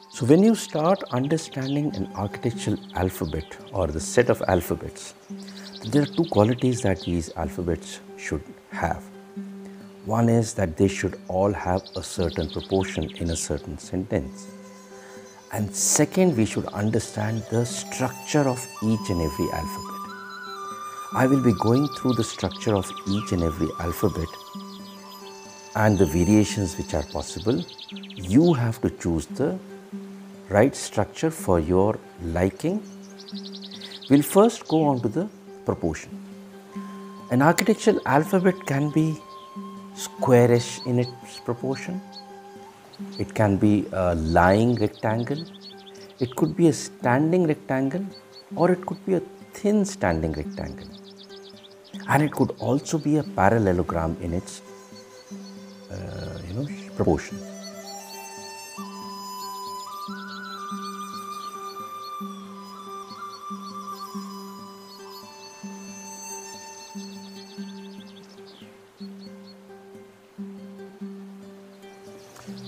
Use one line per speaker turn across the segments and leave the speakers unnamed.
So when you start understanding an architectural alphabet or the set of alphabets, there are two qualities that these alphabets should have. One is that they should all have a certain proportion in a certain sentence. And second, we should understand the structure of each and every alphabet. I will be going through the structure of each and every alphabet and the variations which are possible. You have to choose the right structure for your liking. We'll first go on to the proportion. An architectural alphabet can be squarish in its proportion. It can be a lying rectangle. It could be a standing rectangle, or it could be a thin standing rectangle. And it could also be a parallelogram in its proportion.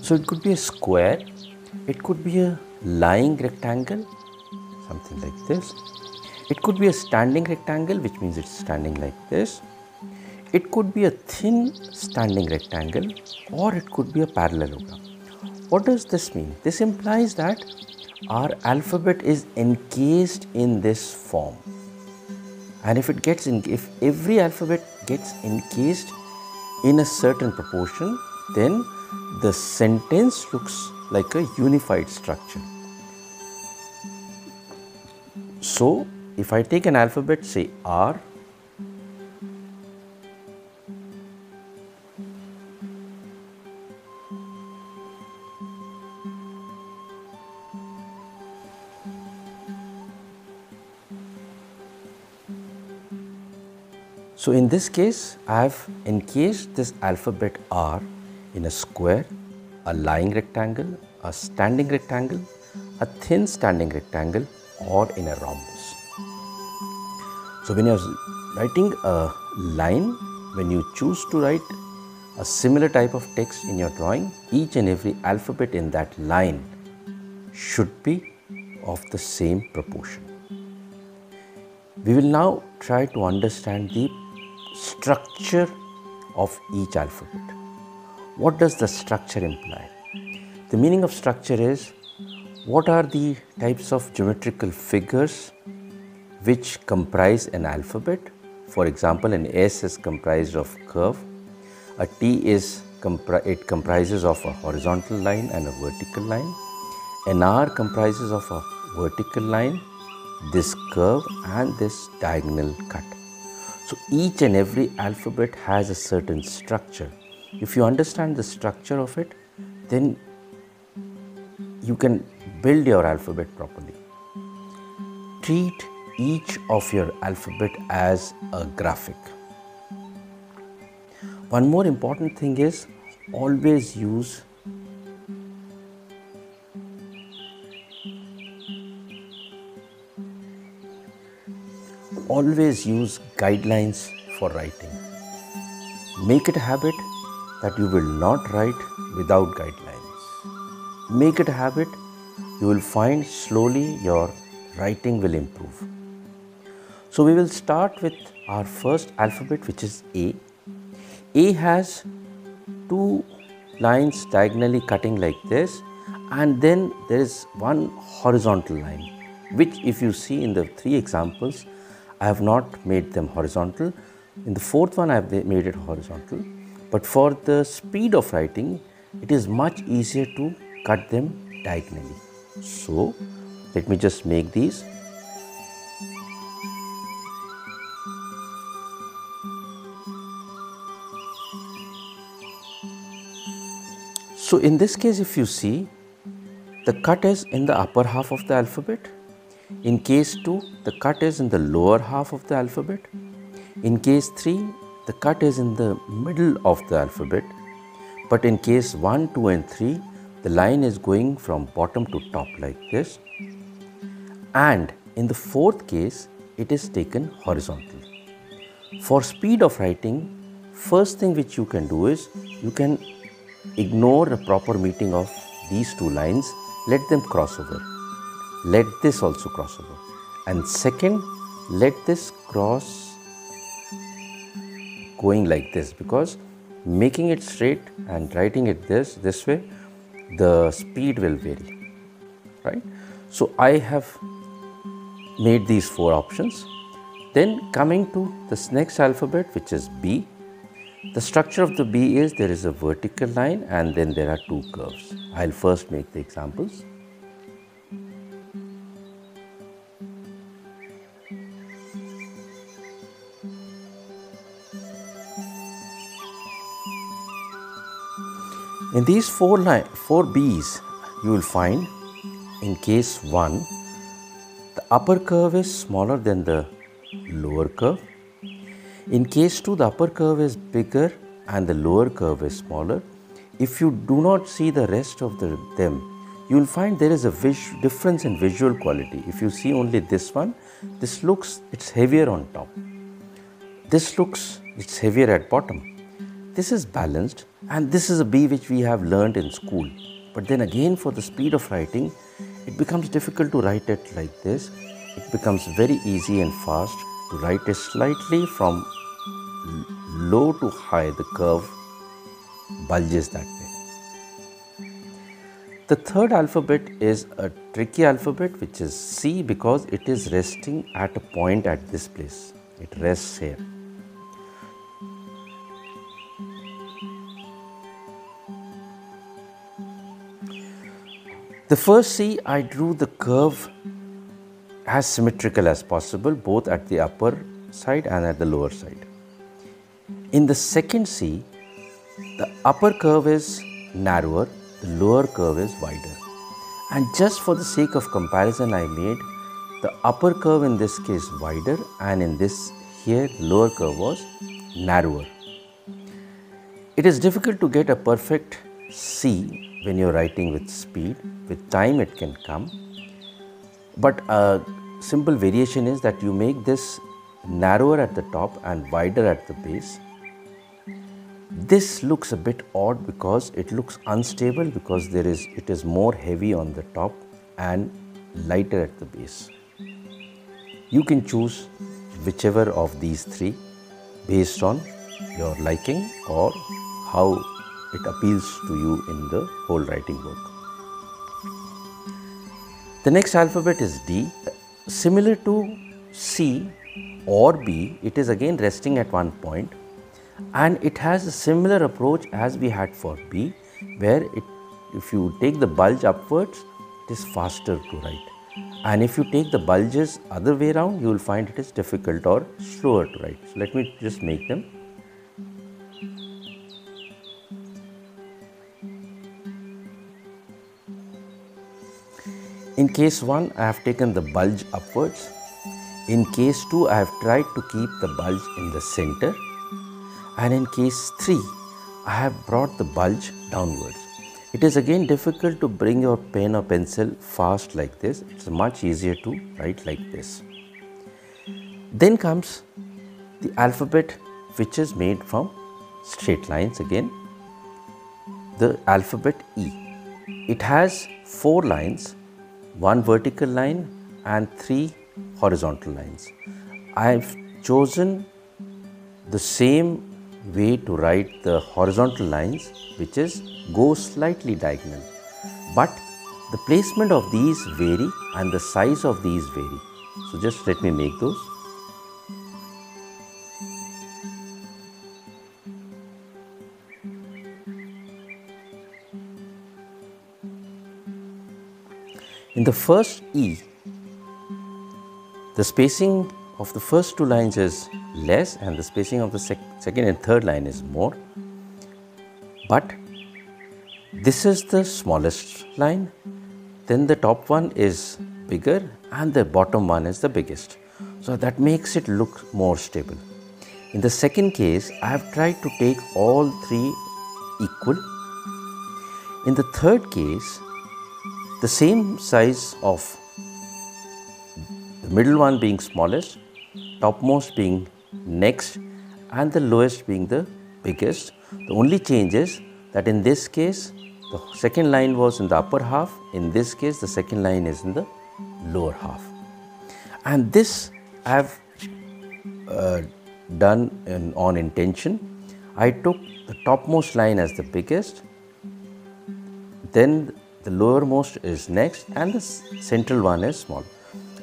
So it could be a square, it could be a lying rectangle, something like this. It could be a standing rectangle, which means it's standing like this. It could be a thin standing rectangle, or it could be a parallelogram. What does this mean? This implies that our alphabet is encased in this form. And if every alphabet gets encased in a certain proportion, then the sentence looks like a unified structure. So, if I take an alphabet, say R, so in this case, I have encased this alphabet R in a square, a lying rectangle, a standing rectangle, a thin standing rectangle, or in a rhombus. So when you're writing a line, when you choose to write a similar type of text in your drawing, each and every alphabet in that line should be of the same proportion. We will now try to understand the structure of each alphabet. What does the structure imply? The meaning of structure is, what are the types of geometrical figures which comprise an alphabet? For example, an S is comprised of curve, a T comprises of a horizontal line and a vertical line, an R comprises of a vertical line, this curve and this diagonal cut. So each and every alphabet has a certain structure. If you understand the structure of it, then you can build your alphabet properly. Treat each of your alphabet as a graphic. One more important thing is, always use guidelines for writing. Make it a habit that you will not write without guidelines. Make it a habit, you will find slowly your writing will improve. So we will start with our first alphabet, which is A. A has two lines diagonally cutting like this, and then there is one horizontal line, which if you see in the three examples, I have not made them horizontal. In the fourth one, I have made it horizontal. But for the speed of writing, it is much easier to cut them diagonally. So, let me just make these. So, in this case, if you see, the cut is in the upper half of the alphabet. In case 2, the cut is in the lower half of the alphabet. In case 3, the cut is in the middle of the alphabet. But in case 1, 2 and 3, the line is going from bottom to top like this. And in the fourth case, it is taken horizontal. For speed of writing, first thing which you can do is you can ignore the proper meeting of these two lines, let them cross over. Let this also cross over. And second, let this cross going like this, because making it straight and writing it this way, the speed will vary, right? So I have made these four options. Then coming to this next alphabet, which is B. The structure of the B is there is a vertical line and then there are two curves. I'll first make the examples. In these four B's, you will find in case 1, the upper curve is smaller than the lower curve. In case 2, the upper curve is bigger and the lower curve is smaller. If you do not see the rest of them, you will find there is a difference in visual quality. If you see only this one, it's heavier on top. It's heavier at bottom. This is balanced, and this is a B which we have learned in school. But then again, for the speed of writing, it becomes difficult to write it like this. It becomes very easy and fast to write it slightly from low to high. The curve bulges that way. The third alphabet is a tricky alphabet, which is C, because it is resting at a point at this place. It rests here. The first C, I drew the curve as symmetrical as possible, both at the upper side and at the lower side. In the second C, the upper curve is narrower, the lower curve is wider. And just for the sake of comparison, I made the upper curve in this case wider, and in this here lower curve was narrower. It is difficult to get a perfect C when you're writing with speed. With time it can come, but a simple variation is that you make this narrower at the top and wider at the base. This looks a bit odd because it looks unstable, because it is more heavy on the top and lighter at the base. You can choose whichever of these three based on your liking or how it appeals to you in the whole writing work. The next alphabet is D. Similar to C or B, it is again resting at one point, and it has a similar approach as we had for B, where if you take the bulge upwards, it is faster to write, and if you take the bulges other way around, you will find it is difficult or slower to write. So let me just make them. In case 1, I have taken the bulge upwards. In case 2, I have tried to keep the bulge in the center. And in case 3, I have brought the bulge downwards. It is again difficult to bring your pen or pencil fast like this. It's much easier to write like this. Then comes the alphabet, which is made from straight lines again. The alphabet E. It has 4 lines. 1 vertical line and 3 horizontal lines. I have chosen the same way to write the horizontal lines, which is go slightly diagonal. But the placement of these vary and the size of these vary. So just let me make those. In the first E, the spacing of the first 2 lines is less and the spacing of the second and third line is more. But this is the smallest line, then the top one is bigger and the bottom one is the biggest. So that makes it look more stable. In the second case, I have tried to take all 3 equal. In the third case, the same size of the middle one being smallest, topmost being next, and the lowest being the biggest. The only change is that in this case, the second line was in the upper half. In this case, the second line is in the lower half. And this I have done on intention. I took the topmost line as the biggest, then the lowermost is next, and the central one is small.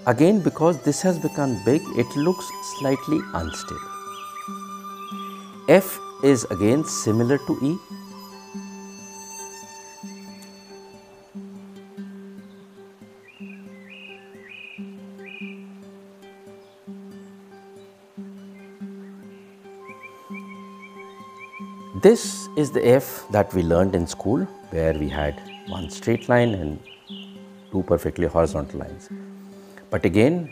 Again, because this has become big, it looks slightly unstable. F is again similar to E. This is the F that we learned in school, where we had one straight line and two perfectly horizontal lines. But again,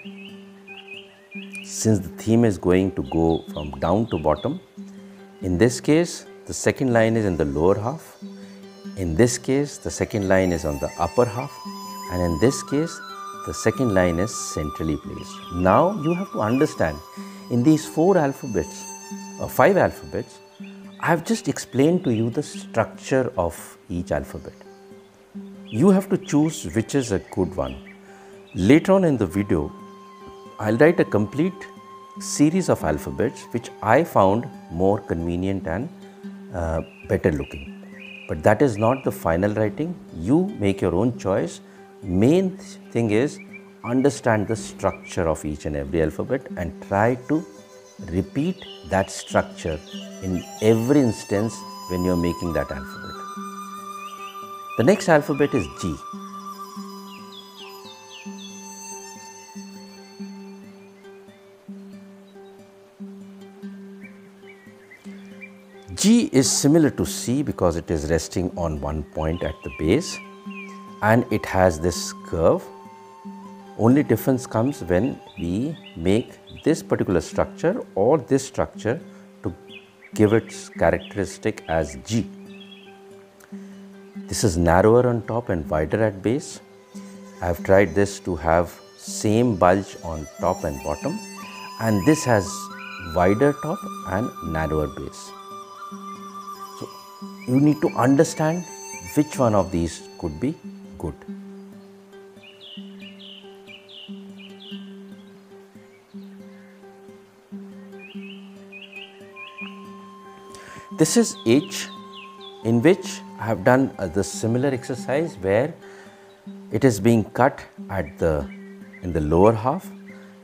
since the theme is going to go from down to bottom, in this case, the second line is in the lower half. In this case, the second line is on the upper half. And in this case, the second line is centrally placed. Now, you have to understand, in these five alphabets, I have just explained to you the structure of each alphabet. You have to choose which is a good one. Later on in the video, I'll write a complete series of alphabets which I found more convenient and better looking. But that is not the final writing. You make your own choice. Main thing is understand the structure of each and every alphabet and try to repeat that structure in every instance when you're making that alphabet. The next alphabet is G. G is similar to C because it is resting on one point at the base and it has this curve. Only difference comes when we make this particular structure or this structure to give its characteristic as G. This is narrower on top and wider at base. I have tried this to have same bulge on top and bottom, and this has wider top and narrower base. So you need to understand which one of these could be good. This is H, in which I have done the similar exercise where it is being cut in the lower half.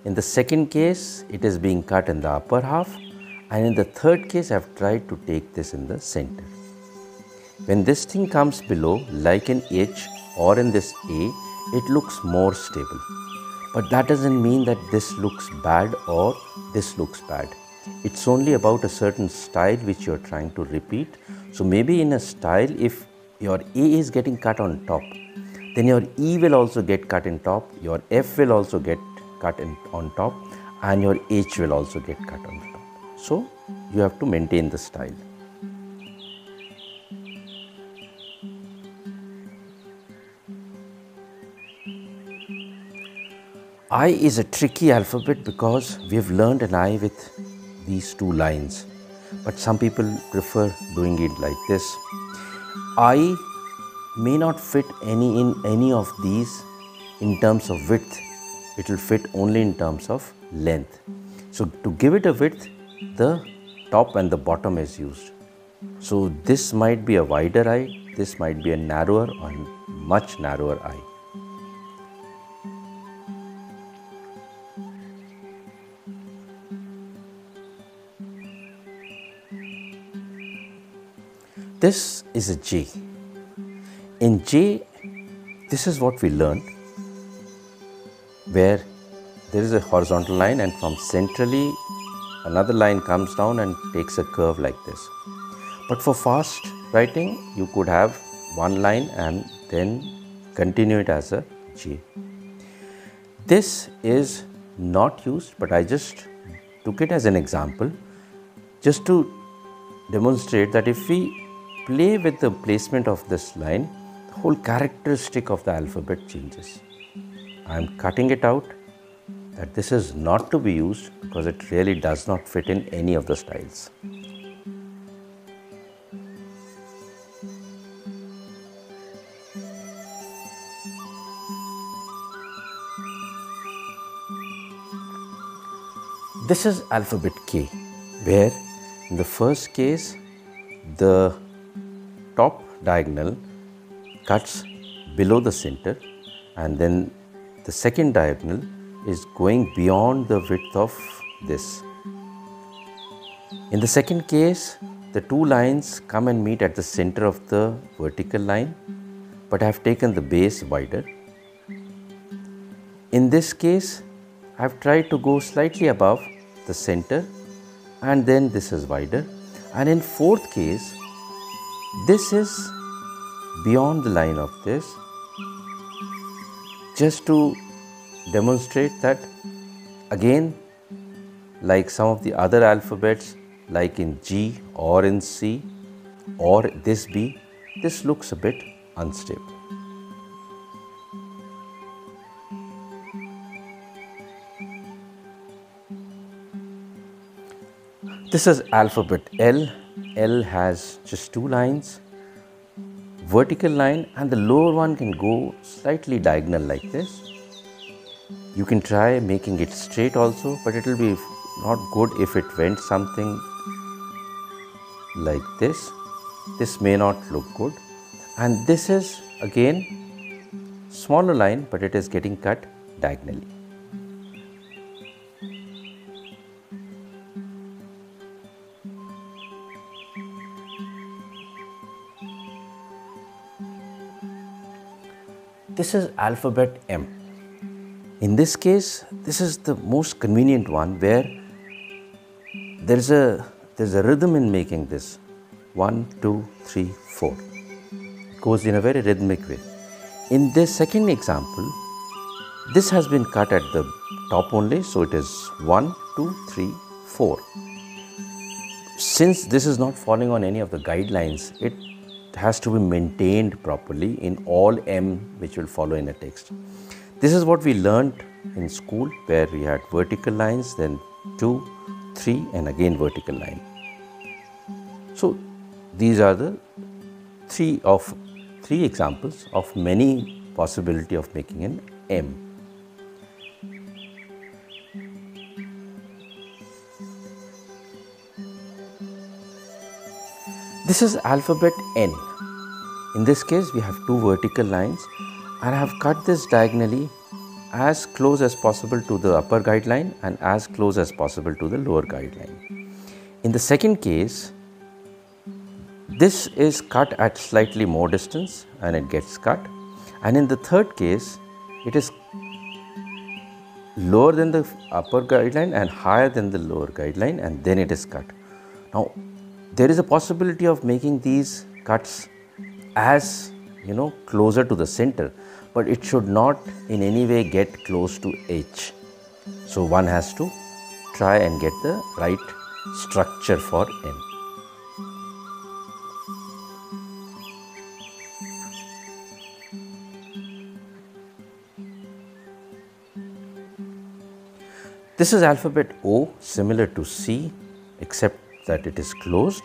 In the second case, it is being cut in the upper half, and in the third case, I have tried to take this in the center. When this thing comes below, like in H or in this A, it looks more stable. But that doesn't mean that this looks bad or this looks bad. It's only about a certain style which you're trying to repeat. So maybe in a style, if your A is getting cut on top, then your E will also get cut in top, your F will also get cut on top, and your H will also get cut on top. So you have to maintain the style. I is a tricky alphabet because we have learned an I with these two lines, but some people prefer doing it like this. I may not fit in any of these in terms of width. It will fit only in terms of length. So to give it a width, the top and the bottom is used. So this might be a wider I, this might be a narrower or much narrower I. This is a J. In J, this is what we learned, where there is a horizontal line and from centrally another line comes down and takes a curve like this. But for fast writing, you could have one line and then continue it as a J. This is not used, but I just took it as an example just to demonstrate that if we play with the placement of this line, the whole characteristic of the alphabet changes. I am cutting it out that this is not to be used because it really does not fit in any of the styles. This is alphabet K, where in the first case the top diagonal cuts below the center, and then the second diagonal is going beyond the width of this. In the second case, the two lines come and meet at the center of the vertical line, but I have taken the base wider. In this case, I have tried to go slightly above the center, and then this is wider. And in fourth case, this is beyond the line of this, just to demonstrate that again, like some of the other alphabets, like in G or in C or this B, this looks a bit unstable. This is alphabet L. L has just two lines, vertical line, and the lower one can go slightly diagonal like this. You can try making it straight also, but it will be not good if it went something like this. This may not look good. And this is again smaller line, but it is getting cut diagonally. This is alphabet M. In this case, this is the most convenient one, where there's a rhythm in making this. 1, 2, 3, 4. It goes in a very rhythmic way. In this second example, this has been cut at the top only, so it is 1, 2, 3, 4. Since this is not falling on any of the guidelines, it has to be maintained properly in all M which will follow in a text. This is what we learned in school, where we had vertical lines, then 2, 3 and again vertical line. So these are the three examples of many possibility of making an M. This is alphabet N. In this case, we have two vertical lines, and I have cut this diagonally as close as possible to the upper guideline and as close as possible to the lower guideline. In the second case, this is cut at slightly more distance and it gets cut. And in the third case, it is lower than the upper guideline and higher than the lower guideline, and then it is cut. Now, there is a possibility of making these cuts as closer to the center, but it should not in any way get close to H. So one has to try and get the right structure for N. This is alphabet O, similar to C, except that it is closed.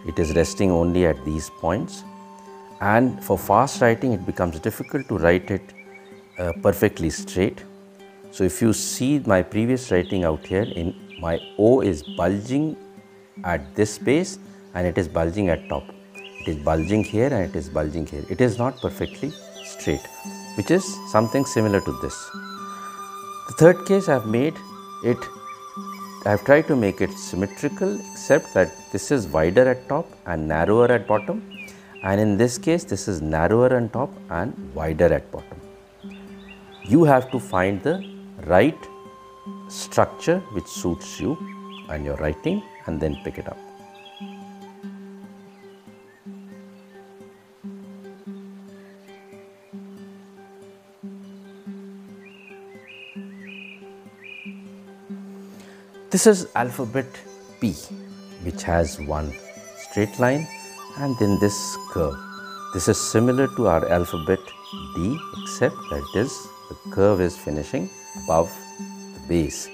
It is resting only at these points. And for fast writing, it becomes difficult to write it perfectly straight. So if you see my previous writing out here, in my O is bulging at this space and it is bulging at top. It is bulging here and it is bulging here. It is not perfectly straight, which is something similar to this. The third case, I have tried to make it symmetrical, except that this is wider at top and narrower at bottom. And in this case, this is narrower on top and wider at bottom. You have to find the right structure which suits you and your writing, and then pick it up. This is alphabet P, which has one straight line and then this curve. This is similar to our alphabet D, except that the curve is finishing above the base,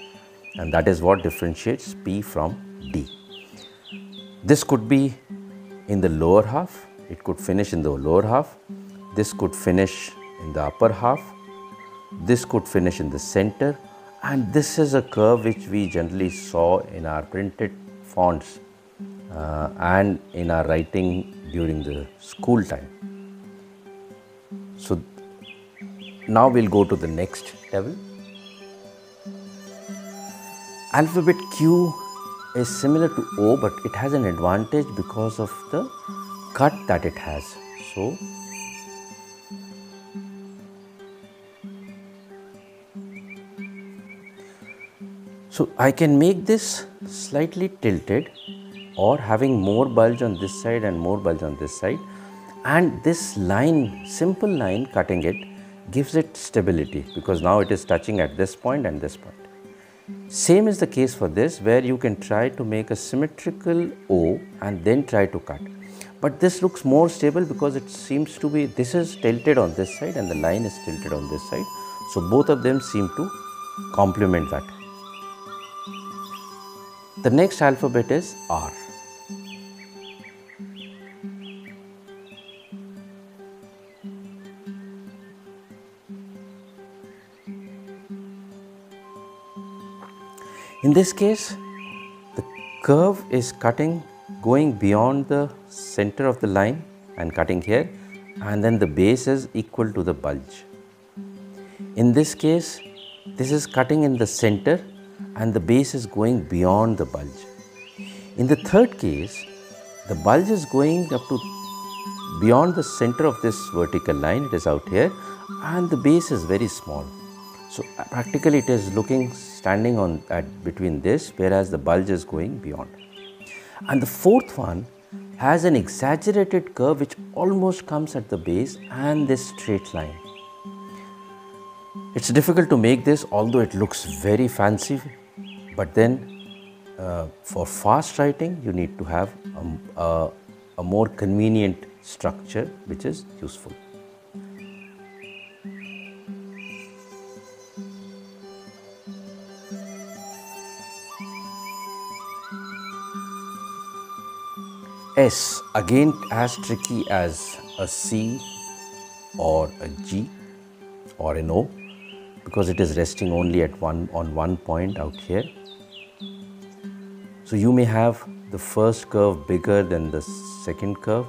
and that is what differentiates P from D. This could be in the lower half, it could finish in the lower half, this could finish in the upper half, this could finish in the center, And this is a curve which we generally saw in our printed fonts and in our writing during the school time. So now we'll go to the next level. Alphabet Q is similar to O, but it has an advantage because of the cut that it has. So I can make this slightly tilted or having more bulge on this side and more bulge on this side, and this line, simple line cutting it, gives it stability because now it is touching at this point and this point. Same is the case for this, where you can try to make a symmetrical O and then try to cut. But this looks more stable because it seems to be, this is tilted on this side and the line is tilted on this side. So both of them seem to complement that. The next alphabet is R. In this case, the curve is cutting, going beyond the center of the line and cutting here, and then the base is equal to the bulge. In this case, this is cutting in the center and the base is going beyond the bulge. In the third case, the bulge is going up to beyond the center of this vertical line, it is out here, and the base is very small. So practically it is looking standing on between this, whereas the bulge is going beyond. And the fourth one has an exaggerated curve which almost comes at the base and this straight line. It's difficult to make this, although it looks very fancy, but then for fast writing you need to have a more convenient structure which is useful. S, again as tricky as a C or a G or an O, because it is resting only on one point out here. So you may have the first curve bigger than the second curve,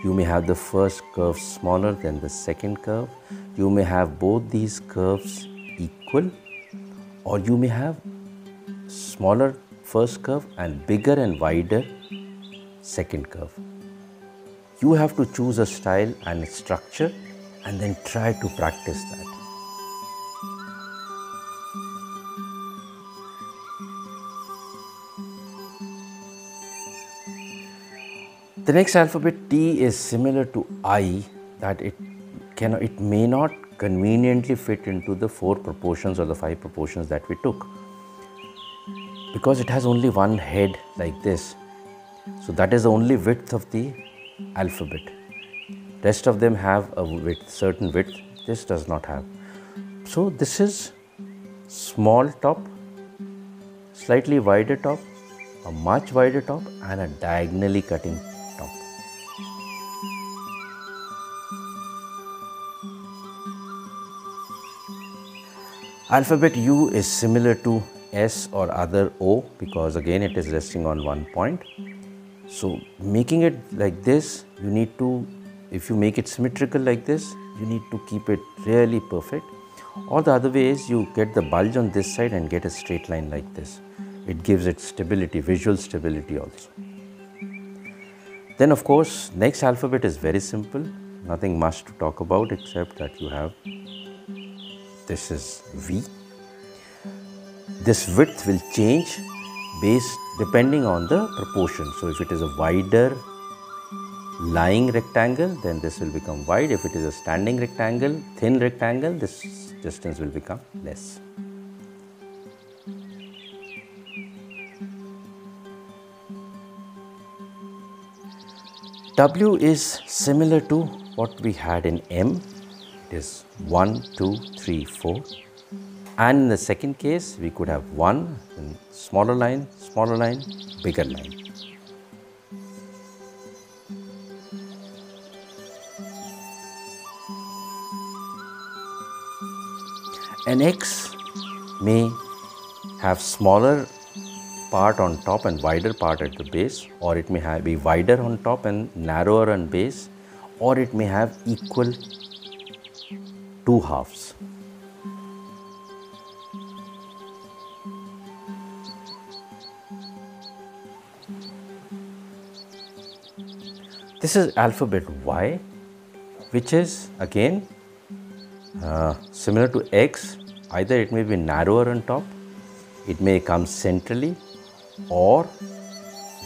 you may have the first curve smaller than the second curve, you may have both these curves equal, or you may have smaller first curve and bigger and wider second curve. You have to choose a style and a structure and then try to practice that. The next alphabet T is similar to I, that it may not conveniently fit into the 4 proportions or the 5 proportions that we took, because it has only one head like this. So that is the only width of the alphabet. Rest of them have a width, certain width. This does not have. So this is small top, slightly wider top, a much wider top, and a diagonally cutting top. Alphabet U is similar to S or other O because again it is resting on one point. So making it like this, you need to, if you make it symmetrical like this, you need to keep it really perfect. Or the other way is you get the bulge on this side and get a straight line like this. It gives it stability, visual stability also. Then of course, next alphabet is very simple, nothing much to talk about except that you have, this is V. This width will change depending on the proportion. So if it is a wider lying rectangle, then this will become wide. If it is a standing rectangle, thin rectangle, this distance will become less. W is similar to what we had in M. It is 1, 2, 3, 4. And in the second case, we could have 1, and smaller line, bigger line. An X may have smaller part on top and wider part at the base, or it may be wider on top and narrower on base, or it may have equal two halves. This is alphabet Y, which is again similar to X. Either it may be narrower on top, it may come centrally, or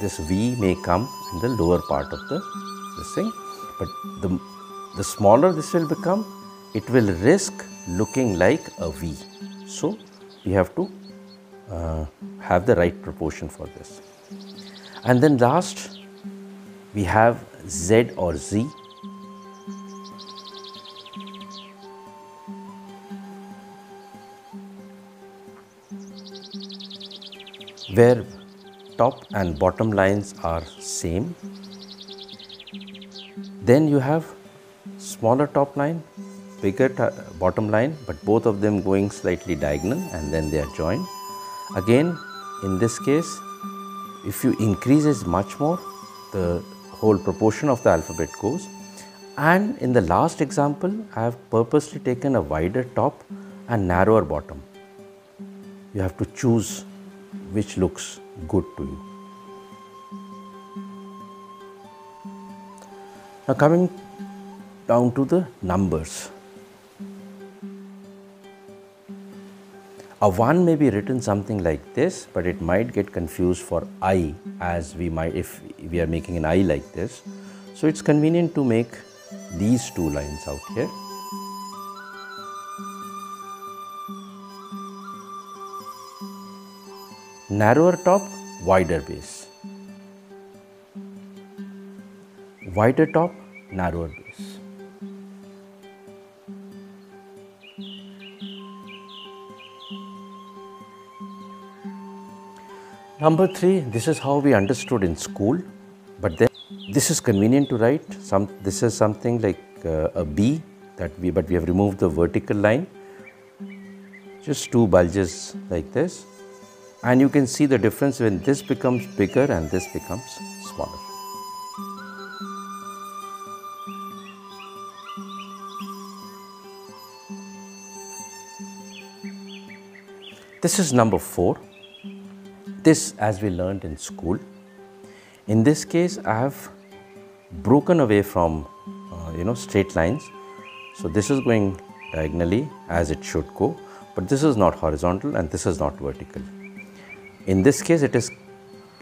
this V may come in the lower part of this thing. But the smaller this will become, it will risk looking like a V. So we have to have the right proportion for this. And then last we have Z or Z, where top and bottom lines are same. Then you have smaller top line, bigger bottom line, but both of them going slightly diagonal, and then they are joined. Again, in this case, if you increase it much more, the whole proportion of the alphabet goes. And in the last example, I have purposely taken a wider top and narrower bottom. You have to choose which looks good to you. Now coming down to the numbers. A 1 may be written something like this, but it might get confused for I, as we might if we are making an I like this. So it's convenient to make these two lines out here. Narrower top, wider base. Wider top, narrower base. Number 3, this is how we understood in school, but then this is convenient to write. This is something like a B but we have removed the vertical line, just two bulges like this, and you can see the difference when this becomes bigger and this becomes smaller. This is number 4. This, as we learned in school. In this case, I have broken away from straight lines. So this is going diagonally as it should go, but this is not horizontal and this is not vertical. In this case, it is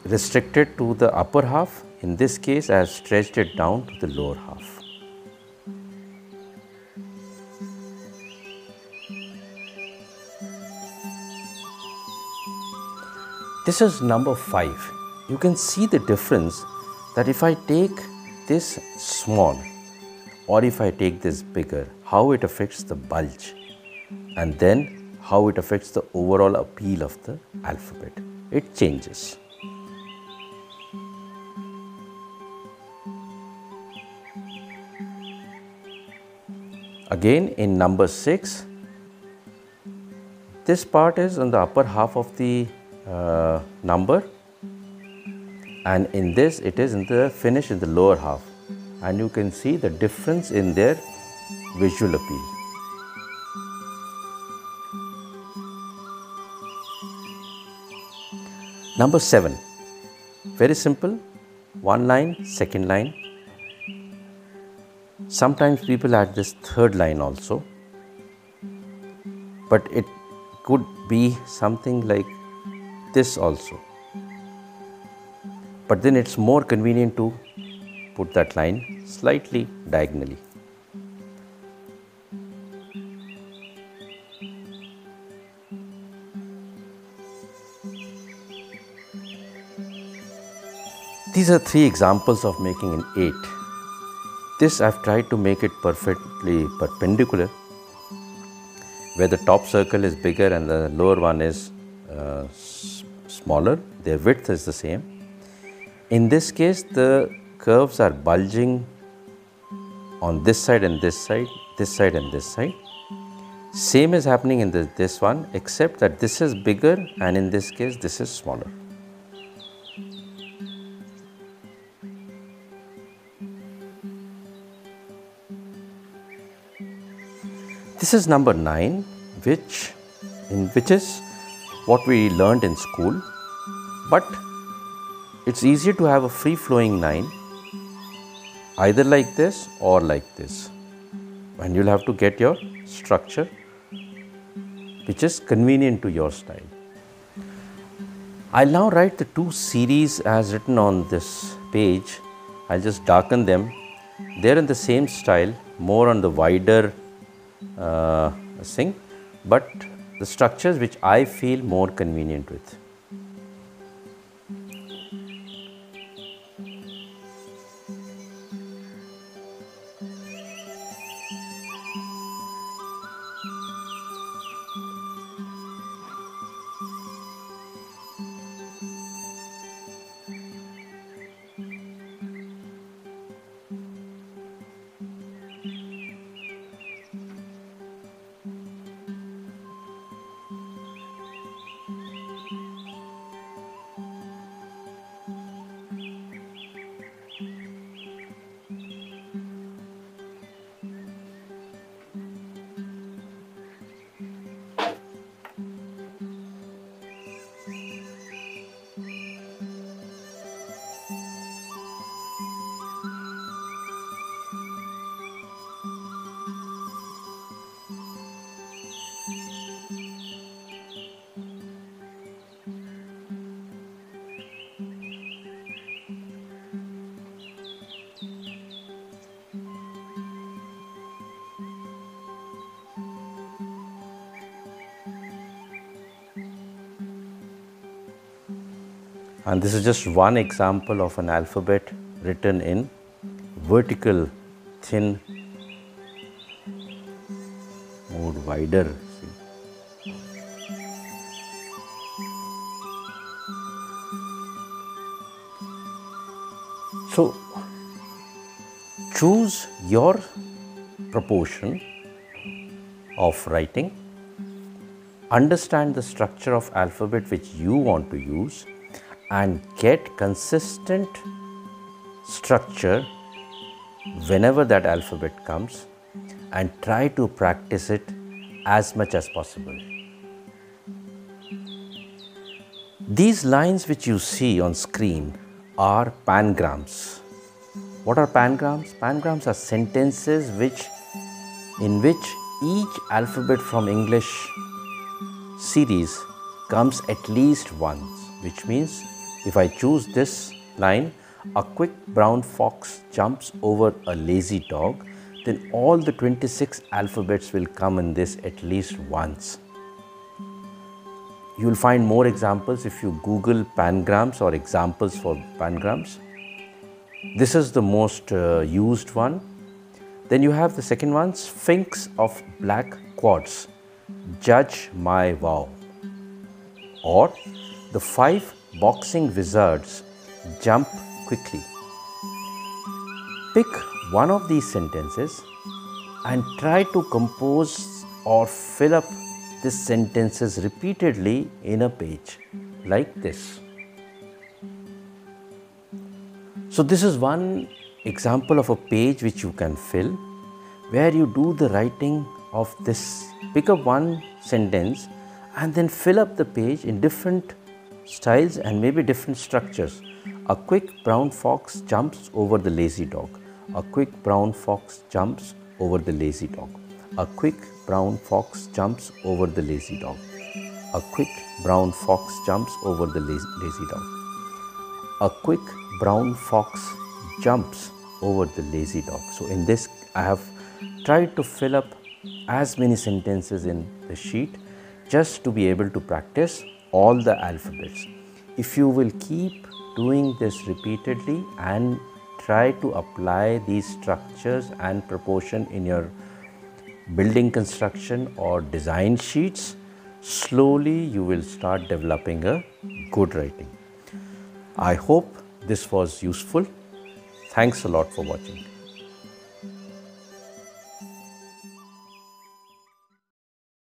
restricted to the upper half. In this case, I have stretched it down to the lower half. This is number 5. You can see the difference that if I take this small or if I take this bigger, how it affects the bulge, and then how it affects the overall appeal of the alphabet. It changes. Again, in number 6, this part is on the upper half of the number, and in this it is in the finish in the lower half, and you can see the difference in their visual appeal. Number 7, very simple, one line, second line. Sometimes people add this third line also, but it could be something like this also, but then it's more convenient to put that line slightly diagonally. These are 3 examples of making an 8. This I've tried to make it perfectly perpendicular, where the top circle is bigger and the lower one is smaller. Their width is the same. In this case, the curves are bulging on this side and this side, this side and this side. Same is happening in this one, except that this is bigger and in this case this is smaller. This is number 9, which is what we learned in school, but it's easier to have a free flowing line either like this or like this, and you'll have to get your structure which is convenient to your style. I'll now write the 2 series as written on this page. I'll just darken them. They're in the same style, more on the wider thing, but the structures which I feel more convenient with. And this is just one example of an alphabet written in vertical, thin, more wider. See. So, choose your proportion of writing, understand the structure of alphabet which you want to use, and get consistent structure whenever that alphabet comes, and try to practice it as much as possible. These lines which you see on screen are pangrams. What are pangrams? Pangrams are sentences in which each alphabet from English series comes at least once, which means if I choose this line, a quick brown fox jumps over a lazy dog, then all the 26 alphabets will come in this at least once. You will find more examples if you Google pangrams or examples for pangrams. This is the most used one. Then you have the second one, Sphinx of Black Quads, Judge My Vow, or the 5 boxing wizards jump quickly. Pick one of these sentences and try to compose or fill up these sentences repeatedly in a page like this. So this is one example of a page which you can fill, where you do the writing of this. Pick up one sentence and then fill up the page in different styles and maybe different structures. A quick brown fox jumps over the lazy dog. A quick brown fox jumps over the lazy dog. A quick brown fox jumps over the lazy dog. A quick brown fox jumps over the lazy dog. A quick brown fox jumps over the lazy dog. So in this, I have tried to fill up as many sentences in the sheet just to be able to practice all the alphabets. If you will keep doing this repeatedly and try to apply these structures and proportion in your building construction or design sheets, slowly you will start developing a good writing. I hope this was useful. Thanks a lot for watching.